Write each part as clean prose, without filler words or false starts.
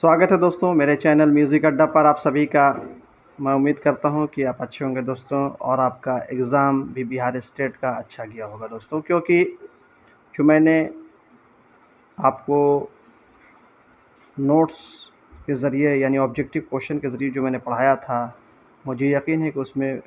स्वागत है दोस्तों मेरे चैनल म्यूज़िक अड्डा पर आप सभी का। मैं उम्मीद करता हूं कि आप अच्छे होंगे दोस्तों और आपका एग्ज़ाम भी बिहार स्टेट का अच्छा गया होगा दोस्तों, क्योंकि जो मैंने आपको नोट्स के ज़रिए यानी ऑब्जेक्टिव क्वेश्चन के ज़रिए जो मैंने पढ़ाया था, मुझे यकीन है कि उसमें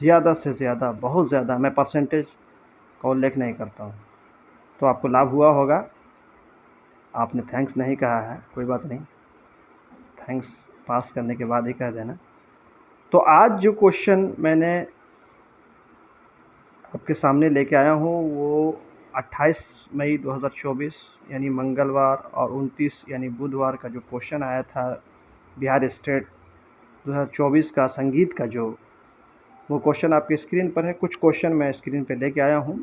ज़्यादा से ज़्यादा, बहुत ज़्यादा, मैं परसेंटेज का उल्लेख नहीं करता हूं, तो आपको लाभ हुआ होगा। आपने थैंक्स नहीं कहा है, कोई बात नहीं, थैंक्स पास करने के बाद ही कह देना। तो आज जो क्वेश्चन मैंने आपके सामने लेके आया हूँ वो 28 मई 2024 यानी मंगलवार और 29 यानी बुधवार का जो क्वेश्चन आया था बिहार स्टेट 2024 का संगीत का, जो वो क्वेश्चन आपके स्क्रीन पर है। कुछ क्वेश्चन मैं स्क्रीन पे लेके आया हूँ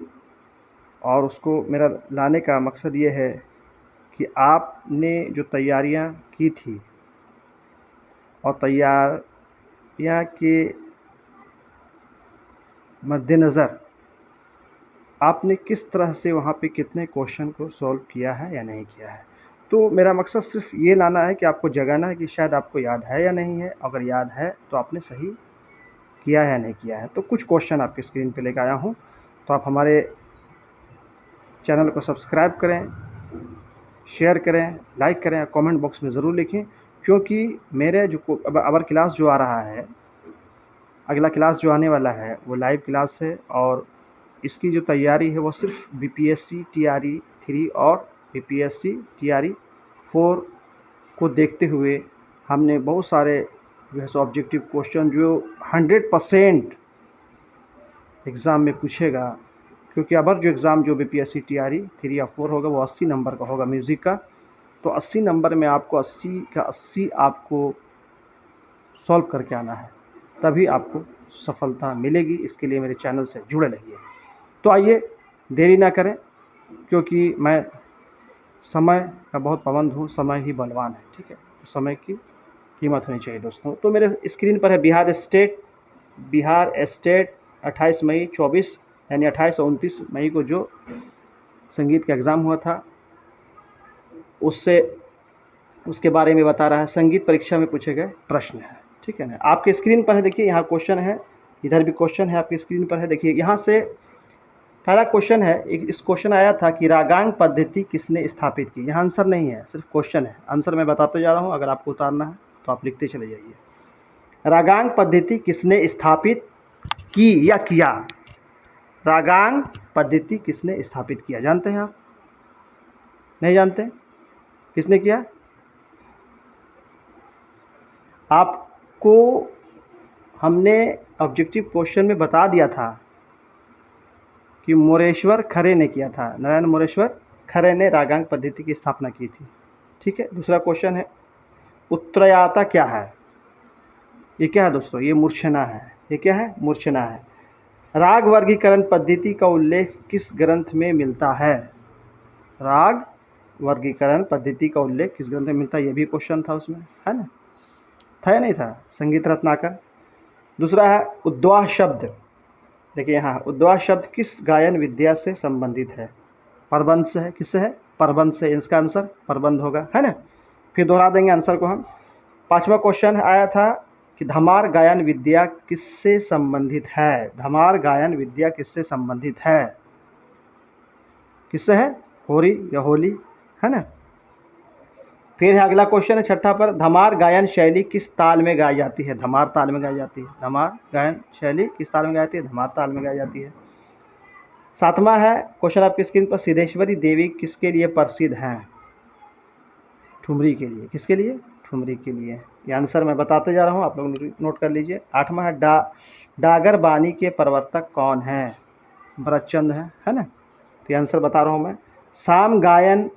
और उसको मेरा लाने का मकसद ये है कि आपने जो तैयारियाँ की थी और तैयारियाँ के मद्देनज़र आपने किस तरह से वहाँ पे कितने क्वेश्चन को सॉल्व किया है या नहीं किया है। तो मेरा मकसद सिर्फ ये लाना है कि आपको जगाना है कि शायद आपको याद है या नहीं है। अगर याद है तो आपने सही किया है या नहीं किया है। तो कुछ क्वेश्चन आपकी स्क्रीन पे लेकर आया हूँ, तो आप हमारे चैनल को सब्सक्राइब करें, शेयर करें, लाइक करें, कमेंट बॉक्स में ज़रूर लिखें, क्योंकि मेरे जो अवर क्लास जो आ रहा है, अगला क्लास जो आने वाला है वो लाइव क्लास है और इसकी जो तैयारी है वो सिर्फ बीपीएससी टीआरई 3 और बीपीएससी टीआरई 4 को देखते हुए हमने बहुत सारे जो है सो ऑब्जेक्टिव क्वेश्चन जो 100% एग्ज़ाम में पूछेगा, क्योंकि अबर जो एग्ज़ाम जो बीपीएससी टीआरई 3 या 4 होगा वो 80 नंबर का होगा म्यूज़िक का। तो 80 नंबर में आपको 80 का 80 आपको सॉल्व करके आना है, तभी आपको सफलता मिलेगी। इसके लिए मेरे चैनल से जुड़े रहिए। तो आइए देरी ना करें, क्योंकि मैं समय का बहुत पाबंद हूँ, समय ही बलवान है, ठीक है। तो समय की कीमत होनी चाहिए दोस्तों। तो मेरे स्क्रीन पर है बिहार स्टेट 28 मई 24 यानी 28 और 29 मई को जो संगीत का एग्ज़ाम हुआ था उसके बारे में बता रहा है। संगीत परीक्षा में पूछे गए प्रश्न है, ठीक है ना। आपके स्क्रीन पर है, देखिए यहाँ क्वेश्चन है, इधर भी क्वेश्चन है आपकी स्क्रीन पर है। देखिए यहाँ से पहला क्वेश्चन है, इस क्वेश्चन आया था कि रागांग पद्धति किसने स्थापित की। यहाँ आंसर नहीं है, सिर्फ क्वेश्चन है। आंसर मैं बताते जा रहा हूँ, अगर आपको उतारना है तो आप लिखते चले जाइए। रागांग पद्धति किसने स्थापित की या किया। रागांग पद्धति किसने स्थापित किया, जानते हैं आप? नहीं जानते? किसने किया? आपको हमने ऑब्जेक्टिव क्वेश्चन में बता दिया था कि मोरेश्वर खरे ने किया था। नारायण मोरेश्वर खरे ने रागांग पद्धति की स्थापना की थी, ठीक है। दूसरा क्वेश्चन है, उत्तरायता क्या है। ये क्या है दोस्तों? ये मूर्छना है। ये क्या है? मूर्छना है। राग वर्गीकरण पद्धति का उल्लेख किस ग्रंथ में मिलता है। राग वर्गीकरण पद्धति का उल्लेख किस ग्रंथ में मिलता है, ये भी क्वेश्चन था उसमें, है ना। था या नहीं था? संगीत रत्नाकर। दूसरा है उद्वाह शब्द। देखिए यहाँ उद्वाह शब्द किस गायन विद्या से संबंधित है। प्रबंध से है। किससे है? प्रबंध से। इसका आंसर प्रबंध होगा, है ना। फिर दोहरा देंगे आंसर को हम। पांचवा क्वेश्चन आया था कि धमार गायन विद्या किससे संबंधित है। धमार गायन विद्या किससे संबंधित है? किससे है? होरी या होली, है ना। फिर है अगला क्वेश्चन है छठा पर, धमार गायन शैली किस ताल में गाई जाती है। धमार ताल में गाई जाती है। धमार गायन शैली किस ताल में गाई जाती है? धमार ताल में गाई जाती है। सातवां है क्वेश्चन आपकी स्क्रीन पर, सिद्धेश्वरी देवी किसके लिए प्रसिद्ध हैं। ठुमरी के लिए। किसके लिए? ठुमरी के लिए। ये आंसर मैं बताते जा रहा हूँ, आप लोग नोट कर लीजिए। आठवां है डागर बानी के प्रवर्तक कौन हैं। भरतचंद है ना। तो ये आंसर बता रहा हूँ मैं। साम गायन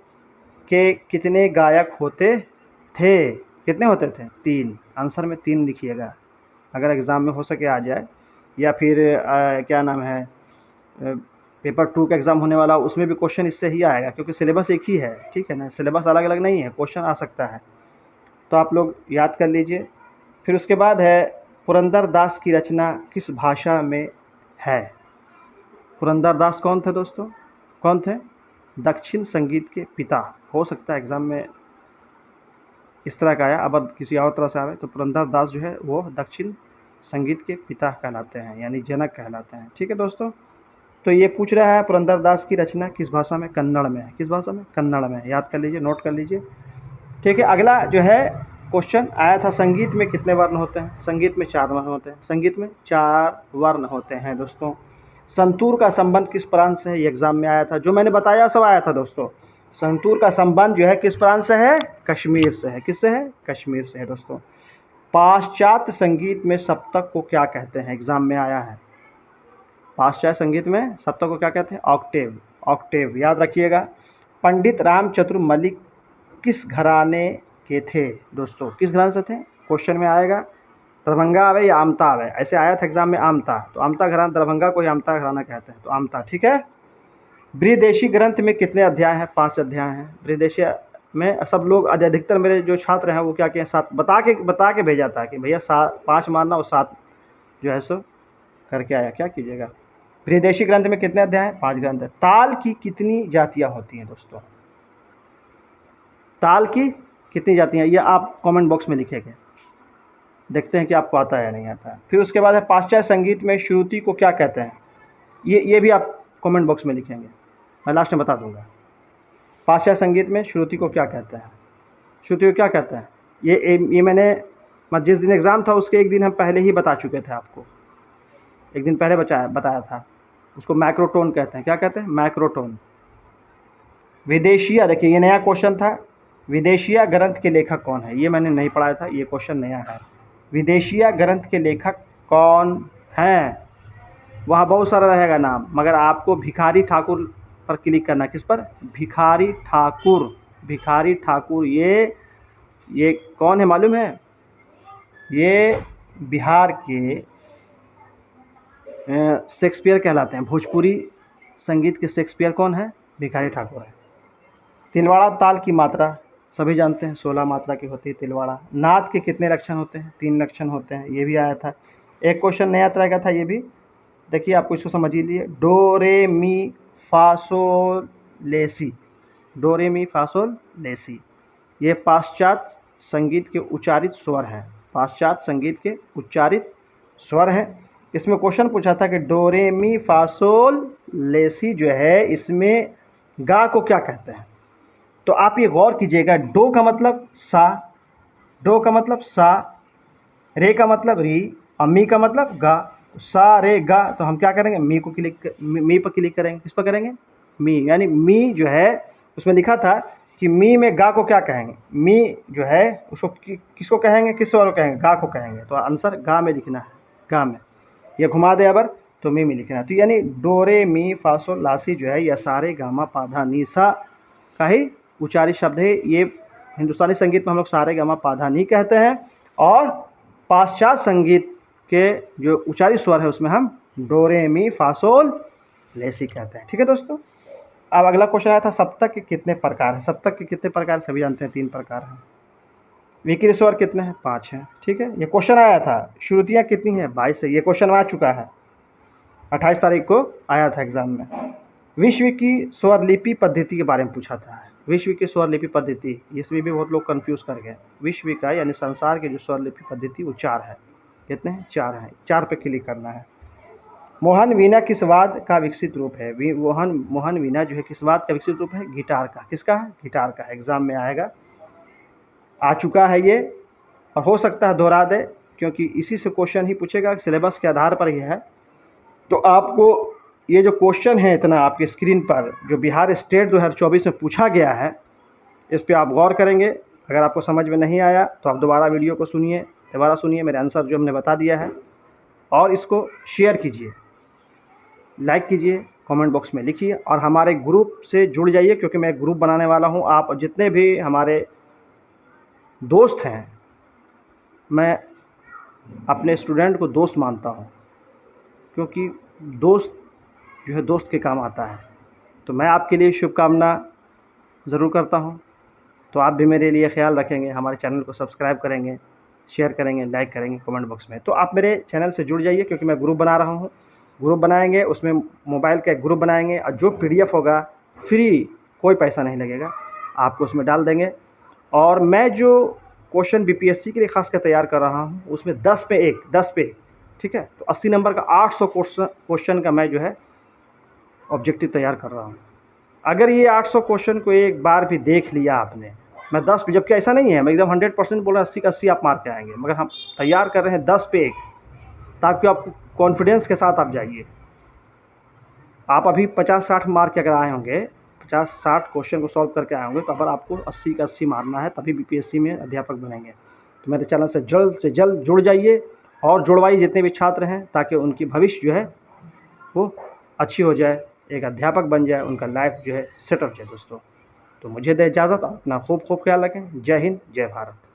के कितने गायक होते थे। कितने होते थे? 3। आंसर में 3 लिखिएगा, अगर एग्ज़ाम में हो सके आ जाए, या फिर क्या नाम है, पेपर 2 का एग्ज़ाम होने वाला, उसमें भी क्वेश्चन इससे ही आएगा, क्योंकि सिलेबस एक ही है, ठीक है ना। सिलेबस अलग अलग नहीं है, क्वेश्चन आ सकता है, तो आप लोग याद कर लीजिए। फिर उसके बाद है पुरंदर दास की रचना किस भाषा में है। पुरंदर दास कौन थे दोस्तों? कौन थे? दक्षिण संगीत के पिता। हो सकता है एग्ज़ाम में इस तरह का आया। अब किसी और तरह से आवे तो पुरंदरदास जो है वो दक्षिण संगीत के पिता कहलाते हैं, यानी जनक कहलाते हैं। ठीक है दोस्तों, तो ये पूछ रहा है पुरंदरदास की रचना किस भाषा में? कन्नड़ में है। किस भाषा में? कन्नड़ में। याद कर लीजिए, नोट कर लीजिए। ठीक है, अगला जो है क्वेश्चन आया था, संगीत में कितने वर्ण होते हैं? संगीत में 4 वर्ण होते हैं। संगीत में 4 वर्ण होते हैं दोस्तों। संतूर का संबंध किस प्रांत से है? ये एग्जाम में आया था, जो मैंने बताया सब आया था दोस्तों। संतूर का संबंध जो है किस प्रांत से है? कश्मीर से है। किससे है? कश्मीर से है दोस्तों। पाश्चात्य संगीत में सप्तक को क्या कहते हैं? एग्जाम में आया है। पाश्चात्य संगीत में सप्तक को क्या कहते हैं? ऑक्टेव। ऑक्टेव याद रखिएगा। पंडित रामचंद्र मल्लिक किस घराने के थे दोस्तों? किस घराने से थे? क्वेश्चन में आएगा। दरभंगा आवे या आमता आवे, ऐसे आया था एग्जाम में आमता, तो आमता घराना, दरभंगा को ही आमता घराना कहते हैं, तो आमता। ठीक है। बृहदेशी ग्रंथ में कितने अध्याय हैं? 5 अध्याय हैं बृहदेशी में। सब लोग अधिकतर मेरे जो छात्र हैं वो क्या किए, 7 बता के भेजा था कि भैया 5 मारना और 7 जो है सो करके आया। क्या कीजिएगा। बृहदेशी ग्रंथ में कितने अध्याय हैं? 5 ग्रंथ है। ताल की कितनी जातियाँ होती हैं दोस्तों? ताल की कितनी जातियाँ, ये आप कमेंट बॉक्स में लिखेंगे, देखते हैं कि आपको आता है या नहीं आता है। फिर उसके बाद है पाश्चात्य संगीत में श्रुति को क्या कहते हैं? ये भी आप कमेंट बॉक्स में लिखेंगे, मैं लास्ट में बता दूंगा। पाश्चात्य संगीत में श्रुति को क्या कहते हैं? श्रुति को क्या कहते हैं? ये मैं जिस दिन एग्ज़ाम था उसके एक दिन हम पहले ही बता चुके थे आपको, एक दिन पहले बताया था। उसको मैक्रोटोन कहते हैं। क्या कहते हैं? मैक्रोटोन। विदेशिया, देखिए ये नया क्वेश्चन था। विदेशिया ग्रंथ के लेखक कौन है? ये मैंने नहीं पढ़ाया था, ये क्वेश्चन नया है। विदेशिया ग्रंथ के लेखक कौन हैं? वहाँ बहुत सारा रहेगा नाम, मगर आपको भिखारी ठाकुर पर क्लिक करना। किस पर? भिखारी ठाकुर। भिखारी ठाकुर ये कौन है मालूम है? ये बिहार के शेक्सपियर कहलाते हैं। भोजपुरी संगीत के शेक्सपियर कौन है? भिखारी ठाकुर है। तिलवाड़ा ताल की मात्रा सभी जानते हैं, 16 मात्रा की होती है तिलवाड़ा। नाद के कितने लक्षण होते हैं? 3 लक्षण होते हैं, ये भी आया था। एक क्वेश्चन नया तरह का था ये भी, देखिए आपको इसको समझ ही लिए। डो रे मी फा सोल ले सी। डो रे मी फा सोल ले सी, ये पाश्चात्य संगीत के उच्चारित स्वर हैं। पाश्चात्य संगीत के उच्चारित स्वर हैं। इसमें क्वेश्चन पूछा था कि डो रे मी फा सोल ले सी जो है, इसमें गा को क्या कहते हैं? तो आप ये गौर कीजिएगा, डो का मतलब सा, डो का मतलब सा, रे का मतलब री, और मी का मतलब गा। सा रे गा, तो हम क्या करेंगे? मी पर क्लिक करेंगे। किस पर करेंगे? मी, यानी मी जो है उसमें लिखा था कि मी में गा को क्या कहेंगे? मी जो है उसको किसको कहेंगे? किस स्वर को कहेंगे? गा को कहेंगे, तो आंसर गा में लिखना है। गा में ये घुमा दे अबर तो मी में लिखना है। तो यानी डो रे मी फा सोल ला सी जो है, यह सारे गामा पा धा नी सा का ही उच्चारित शब्द है। ये हिंदुस्तानी संगीत में हम लोग सारे गामा पा धा नी कहते हैं, और पाश्चात्य संगीत के जो उच्चारित स्वर है उसमें हम डो रे मी फा सोल ले सी कहते हैं। ठीक है दोस्तों। अब अगला क्वेश्चन आया था, सप्तक के कितने प्रकार हैं? सप्तक के कितने प्रकार सभी जानते हैं, 3 प्रकार हैं। विकृत स्वर कितने हैं? 5 हैं। ठीक है, ये क्वेश्चन आया था। श्रुतियाँ कितनी हैं? 22 है। ये क्वेश्चन आ चुका है, 28 तारीख को आया था एग्जाम में। विश्व की स्वरलिपि पद्धति के बारे में पूछा था। विश्व की स्वरलिपि पद्धति, इसमें भी बहुत लोग कंफ्यूज कर गए। विश्व का यानी संसार के जो स्वरलिपि पद्धति वो 4 है। कितने हैं? 4 हैं। 4 पे क्लिक करना है। मोहन वीणा किस वाद्य का विकसित रूप है? मोहन वीणा जो है किस वाद्य का विकसित रूप है? गिटार का। किसका है? गिटार का। एग्जाम में आएगा, आ चुका है ये, और हो सकता है दोहरा दे, क्योंकि इसी से क्वेश्चन ही पूछेगा, सिलेबस के आधार पर ही है। तो आपको ये जो क्वेश्चन है इतना आपके स्क्रीन पर, जो बिहार स्टेट 2024 में पूछा गया है, इस पर आप गौर करेंगे। अगर आपको समझ में नहीं आया तो आप दोबारा वीडियो को सुनिए, दोबारा सुनिए मेरे आंसर जो हमने बता दिया है, और इसको शेयर कीजिए, लाइक कीजिए, कमेंट बॉक्स में लिखिए, और हमारे ग्रुप से जुड़ जाइए, क्योंकि मैं ग्रुप बनाने वाला हूं। आप जितने भी हमारे दोस्त हैं, मैं अपने स्टूडेंट को दोस्त मानता हूं, क्योंकि दोस्त जो है दोस्त के काम आता है। तो मैं आपके लिए शुभकामना ज़रूर करता हूं। तो आप भी मेरे लिए ख्याल रखेंगे, हमारे चैनल को सब्सक्राइब करेंगे, शेयर करेंगे, लाइक करेंगे कमेंट बॉक्स में। तो आप मेरे चैनल से जुड़ जाइए, क्योंकि मैं ग्रुप बना रहा हूँ। ग्रुप बनाएंगे, उसमें मोबाइल का एक ग्रुप बनाएंगे, और जो PDF होगा फ्री, कोई पैसा नहीं लगेगा, आपको उसमें डाल देंगे। और मैं जो क्वेश्चन बीपीएससी के लिए खास कर तैयार कर रहा हूँ, उसमें 10 पे 1, 10 पे 1, ठीक है। तो 80 नंबर का 800 क्वेश्चन का मैं जो है ऑब्जेक्टिव तैयार कर रहा हूँ। अगर ये 800 क्वेश्चन को एक बार भी देख लिया आपने, मैं 10 पे, जबकि ऐसा नहीं है मैं एकदम 100% बोल रहा हूँ, 80 का 80 आप मार के आएंगे, मगर हम तैयार कर रहे हैं 10 पे 1, ताकि आपको कॉन्फिडेंस के साथ आप जाइए। आप अभी 50-60 मार्क के अगर आए होंगे, 50-60 क्वेश्चन को सॉल्व करके आए होंगे, तो अगर आपको 80 का 80 मारना है तभी बीपीएससी में अध्यापक बनेंगे। तो मेरे चैनल से जल्द जुड़ जाइए और जुड़वाइए जितने भी छात्र हैं, ताकि उनकी भविष्य जो है वो अच्छी हो जाए, एक अध्यापक बन जाए, उनका लाइफ जो है सेट हो जाए दोस्तों। तो मुझे दे इजाज़त, अपना खूब ख्याल रखें। जय हिंद, जय भारत।